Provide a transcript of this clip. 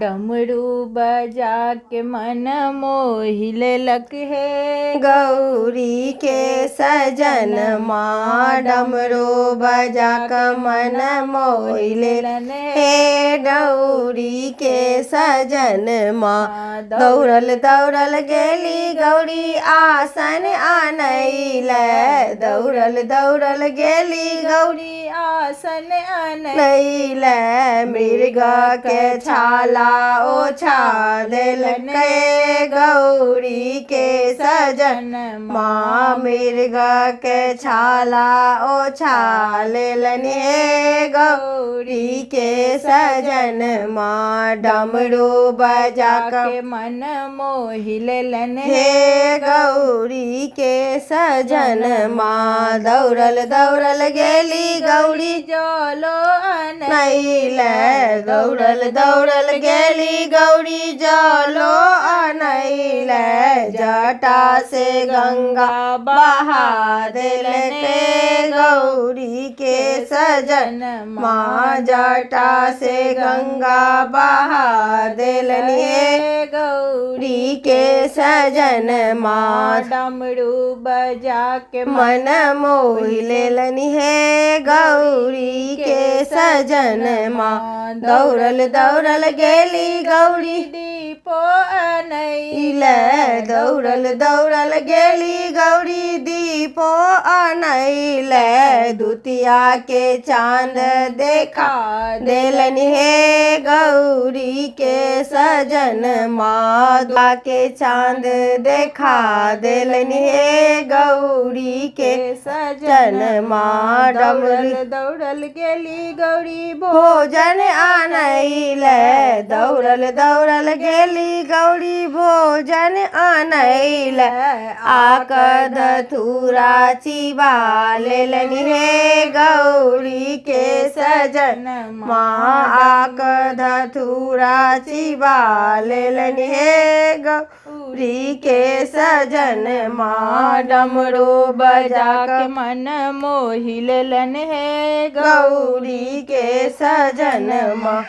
डमरू बजा के मन मोहि लेलक हे। गौरी के सजन माँ डमरू बजा के मन मोहि लेलन हे। गौरी के सजन माँ दौड़ल दौड़ल गेली गौरी आसन आनैल। दौड़ल दौड़ल गेली गौरी आसन आनैल। मृगा के छाला ओछा देलकै गौरी के सजन माँ। मृगा के छाला ओछा लेलन हे। गौरी के सजन माँ डमरू बजा के मन मोहि लेलन हे। गौरी के सजन माँ दौड़ल दौड़ल गेली गौरी जलो आनैल। दौड़ल दौड़ल गेली गौरी जलो आनैल। जटा से गंगा बहा देलकै गौरी के सजन माँ। जटा से गंगा बहा देलन हे। गौरी के सजन माँ डमरू बजा के मन मोहि लेलन हे। गौरी के सजन माँ दौड़ल दौड़ल गेली गौरी दीपो आनैल। दौड़ल दौड़ल गेली गौरी दीपो आनैल। दुतिया के चांद देखा देलन हे। गौरी के सजन माँ दुआ के चांद देखा देलन हे। गौरी के सजन माँ डमरू दौड़ल गेली गौरी भोजन आनैल। दौड़ल दौड़ल गेली गौरी भोजन आनैल। आक धतूरा चिबा लेलन हे। गौरी के सजन माँ आक धतूरा चिबा लेलन हे। गौरी के सजन माँ डमरू बजा के मन मोहि लेलन हे। गौरी के सजन माँ